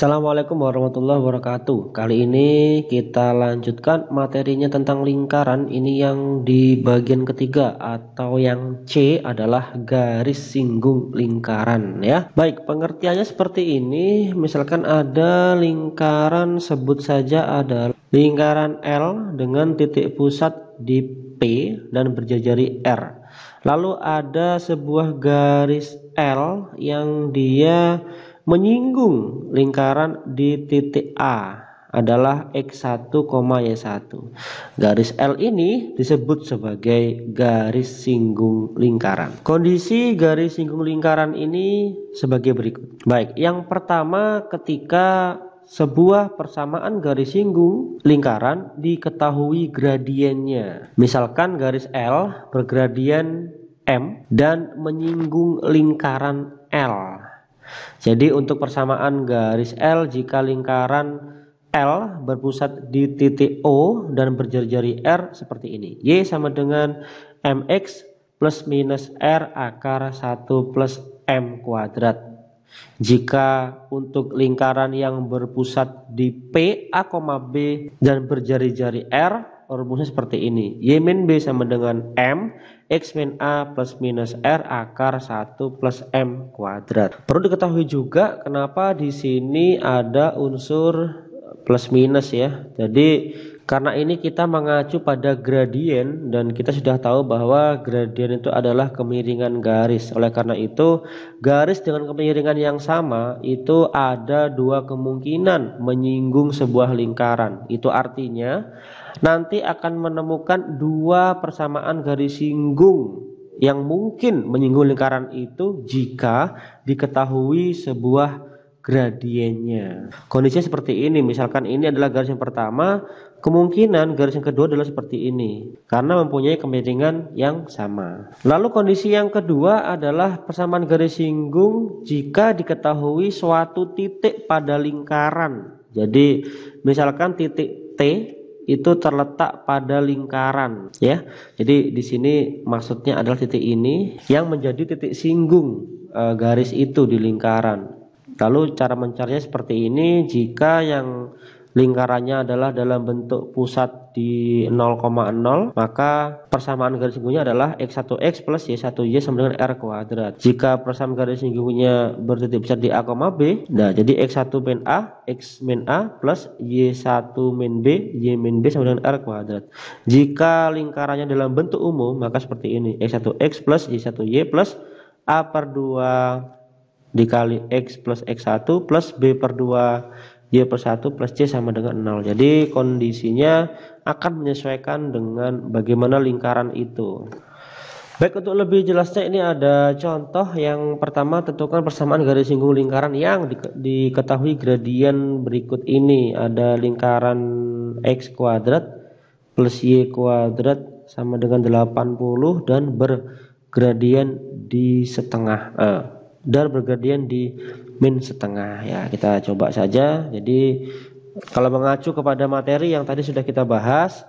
Assalamualaikum warahmatullahi wabarakatuh. Kali ini kita lanjutkan materinya tentang lingkaran. Ini yang di bagian ketiga atau yang C adalah garis singgung lingkaran ya. Baik, pengertiannya seperti ini. Misalkan ada lingkaran, sebut saja ada lingkaran L dengan titik pusat di P dan berjari R. Lalu ada sebuah garis L yang dia menyinggung lingkaran di titik A adalah X1, Y1. Garis L ini disebut sebagai garis singgung lingkaran. Kondisi garis singgung lingkaran ini sebagai berikut. Baik, yang pertama ketika sebuah persamaan garis singgung lingkaran diketahui gradiennya. Misalkan garis L bergradien M dan menyinggung lingkaran L. Jadi untuk persamaan garis L, jika lingkaran L berpusat di titik O dan berjari-jari R seperti ini. Y sama dengan MX plus minus R akar 1 plus M kuadrat. Jika untuk lingkaran yang berpusat di P, A, B dan berjari-jari R, rumusnya seperti ini. Y min B sama dengan M, X min A plus minus R akar 1 plus M kuadrat. Perlu diketahui juga kenapa di sini ada unsur plus minus ya. Jadi karena ini kita mengacu pada gradien dan kita sudah tahu bahwa gradien itu adalah kemiringan garis. Oleh karena itu garis dengan kemiringan yang sama itu ada dua kemungkinan menyinggung sebuah lingkaran. Itu artinya nanti akan menemukan dua persamaan garis singgung yang mungkin menyinggung lingkaran itu jika diketahui sebuah gradiennya. Kondisinya seperti ini, misalkan ini adalah garis yang pertama, kemungkinan garis yang kedua adalah seperti ini karena mempunyai kemiringan yang sama. Lalu kondisi yang kedua adalah persamaan garis singgung jika diketahui suatu titik pada lingkaran. Jadi misalkan titik T itu terletak pada lingkaran ya. Jadi di sini maksudnya adalah titik ini yang menjadi titik singgung garis itu di lingkaran. Lalu cara mencarinya seperti ini. Jika yang lingkarannya adalah dalam bentuk pusat di 0,0, maka persamaan garis singgungnya adalah X1X plus Y1Y sama dengan R kuadrat. Jika persamaan garis singgungnya bertitik pusat di A, B, nah jadi X1 min A, X min A plus Y1 min B, Y min B sama dengan R kuadrat. Jika lingkarannya dalam bentuk umum, maka seperti ini, X1X plus Y1Y plus A per 2 dikali X plus X1 plus B per 2 Y per 1 plus C sama dengan 0. Jadi kondisinya akan menyesuaikan dengan bagaimana lingkaran itu. Baik, untuk lebih jelasnya ini ada contoh. Yang pertama, tentukan persamaan garis singgung lingkaran yang diketahui gradien berikut ini. Ada lingkaran X kuadrat plus Y kuadrat sama dengan 80 dan bergradien di setengah dan bergradien di min setengah ya. Kita coba saja. Jadi kalau mengacu kepada materi yang tadi sudah kita bahas,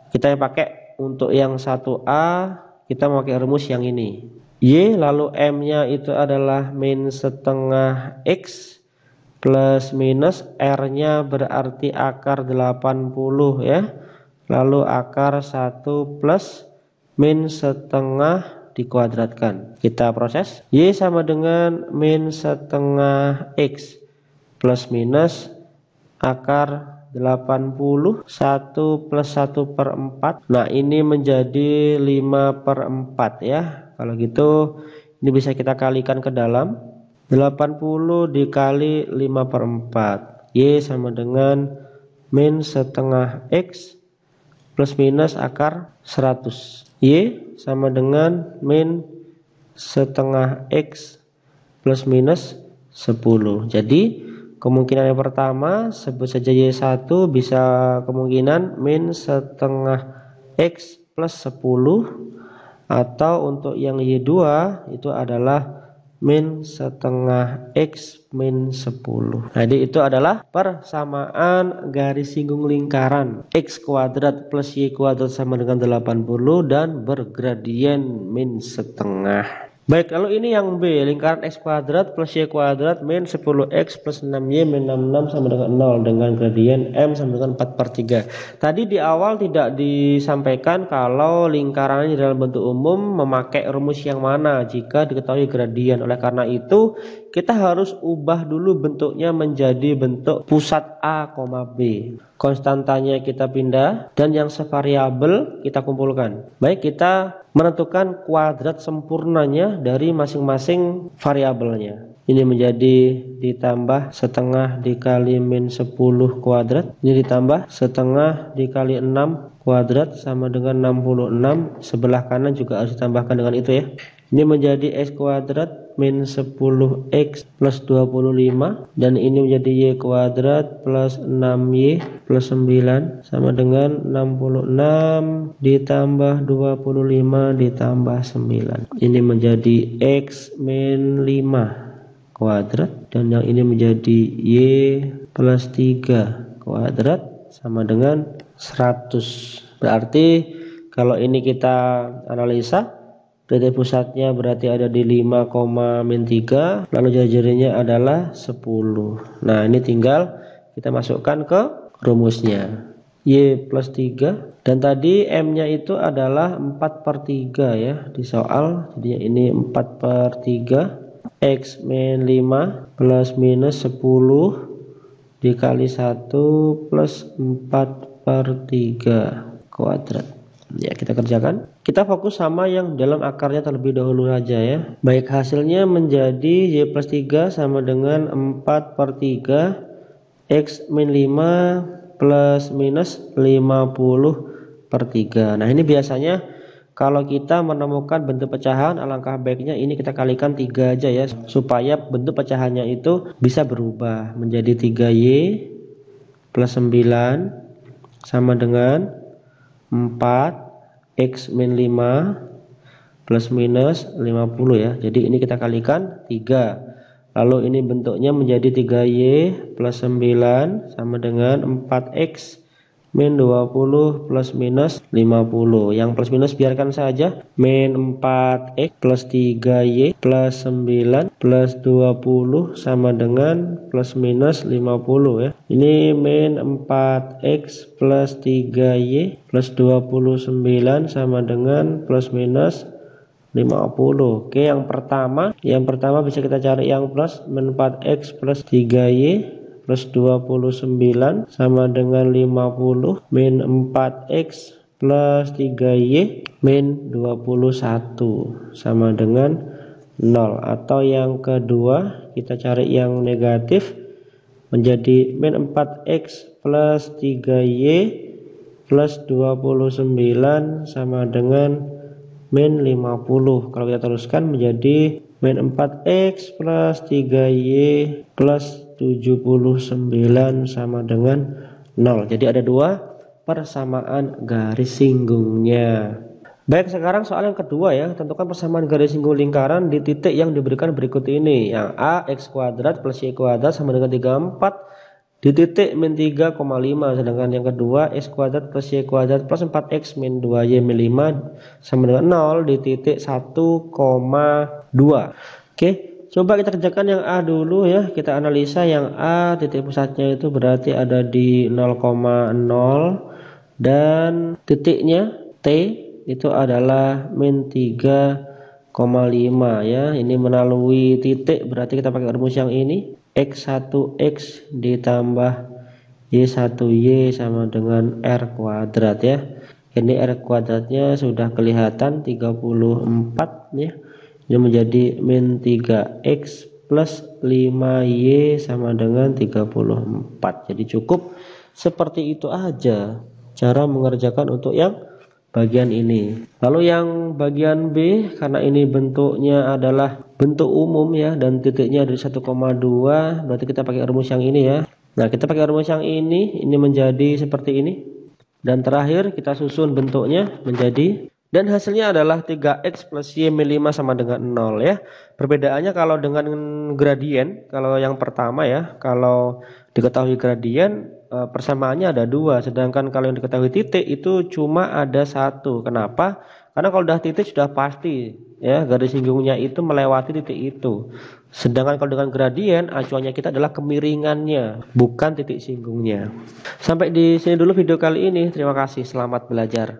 kita yang pakai untuk yang 1A kita memakai rumus yang ini. Y lalu M nya itu adalah min setengah X plus minus R nya berarti akar 80 ya. Lalu akar 1 plus min setengah dikuadratkan. Kita proses. Y sama dengan min setengah X plus minus akar 80 1 plus 1 per 4. Nah ini menjadi 5 per 4 ya. Kalau gitu ini bisa kita kalikan ke dalam. 80 dikali 5 per 4. Y sama dengan min setengah X plus minus akar 100. Y sama dengan min setengah X plus minus 10. Jadi kemungkinan yang pertama sebut saja Y1 bisa kemungkinan min setengah X plus 10, atau untuk yang Y2 itu adalah min setengah X min 10. Jadi itu adalah persamaan garis singgung lingkaran X kuadrat plus Y kuadrat sama dengan 80 dan bergradien min setengah. Baik, lalu ini yang B, lingkaran X kuadrat plus Y kuadrat min 10X plus 6Y min 66 sama dengan 0 dengan gradien M sama dengan 4/3. Tadi di awal tidak disampaikan kalau lingkarannya dalam bentuk umum memakai rumus yang mana jika diketahui gradien. Oleh karena itu, kita harus ubah dulu bentuknya menjadi bentuk pusat A, B. Konstantanya kita pindah dan yang sevariabel kita kumpulkan. Baik, kita menentukan kuadrat sempurnanya dari masing-masing variabelnya. Ini menjadi ditambah setengah dikali min 10 kuadrat. Ini ditambah setengah dikali 6 kuadrat sama dengan 66. Sebelah kanan juga harus ditambahkan dengan itu ya. Ini menjadi X kuadrat min 10X plus 25. Dan ini menjadi Y kuadrat plus 6Y plus 9 sama dengan 66 ditambah 25 ditambah 9. Ini menjadi X min 5 kuadrat. Dan yang ini menjadi Y plus 3 kuadrat sama dengan 100. Berarti kalau ini kita analisa, titik pusatnya berarti ada di 5,-3, lalu jari-jarinya adalah 10. Nah, ini tinggal kita masukkan ke rumusnya. Y plus 3, dan tadi M-nya itu adalah 4/3 ya di soal. Jadi ini 4/3. X min 5 plus minus 10 dikali 1 plus 4/3 kuadrat. Ya, kita kerjakan. Kita fokus sama yang dalam akarnya terlebih dahulu saja ya. Baik, hasilnya menjadi Y plus 3 sama dengan 4/3 X min 5 plus minus 50/3. Nah, ini biasanya kalau kita menemukan bentuk pecahan, alangkah baiknya ini kita kalikan 3 aja ya, supaya bentuk pecahannya itu bisa berubah menjadi 3Y plus 9 sama dengan 4 X min 5 plus minus 50 ya. Jadi ini kita kalikan 3. Lalu ini bentuknya menjadi 3Y plus 9 sama dengan 4X min 20 plus minus 50. Yang plus minus biarkan saja. Min 4X plus 3Y plus 9 plus 20 sama dengan plus minus 50 ya. Ini min 4X plus 3Y plus 29 sama dengan plus minus 50. Oke, yang pertama bisa kita cari yang plus. Min 4X plus 3Y plus 29 sama dengan 50 min 4X plus 3Y min 21 sama dengan 0. Atau yang kedua kita cari yang negatif, menjadi min 4X plus 3Y plus 29 sama dengan min 50. Kalau kita teruskan menjadi min 4X plus 3Y plus 79 sama dengan 0. Jadi ada 2 persamaan garis singgungnya. Baik, sekarang soal yang kedua ya. Tentukan persamaan garis singgung lingkaran di titik yang diberikan berikut ini. Yang A, X kuadrat plus Y kuadrat sama dengan 34 di titik min 3,5. Sedangkan yang kedua, X kuadrat plus Y kuadrat plus 4X min 2Y min 5 sama dengan 0 di titik 1,2. Oke, coba kita kerjakan yang A dulu ya. Kita analisa yang A, titik pusatnya itu berarti ada di 0,0 dan titiknya T itu adalah min 3,5 ya. Ini melalui titik, berarti kita pakai rumus yang ini. X1X ditambah Y1Y sama dengan R kuadrat ya. Ini R kuadratnya sudah kelihatan 34 ya. Ini menjadi min 3X plus 5Y sama dengan 34. Jadi cukup seperti itu aja cara mengerjakan untuk yang bagian ini. Lalu yang bagian B, karena ini bentuknya adalah bentuk umum ya, dan titiknya dari 1,2, berarti kita pakai rumus yang ini ya. Nah, kita pakai rumus yang ini menjadi seperti ini. Dan terakhir kita susun bentuknya menjadi, dan hasilnya adalah 3X plus Y min 5 sama dengan 0 ya. Perbedaannya kalau dengan gradien, kalau yang pertama ya, kalau diketahui gradien persamaannya ada 2, sedangkan kalau yang diketahui titik itu cuma ada 1. Kenapa? Karena kalau udah titik sudah pasti ya garis singgungnya itu melewati titik itu. Sedangkan kalau dengan gradien acuannya kita adalah kemiringannya, bukan titik singgungnya. Sampai di sini dulu video kali ini. Terima kasih, selamat belajar.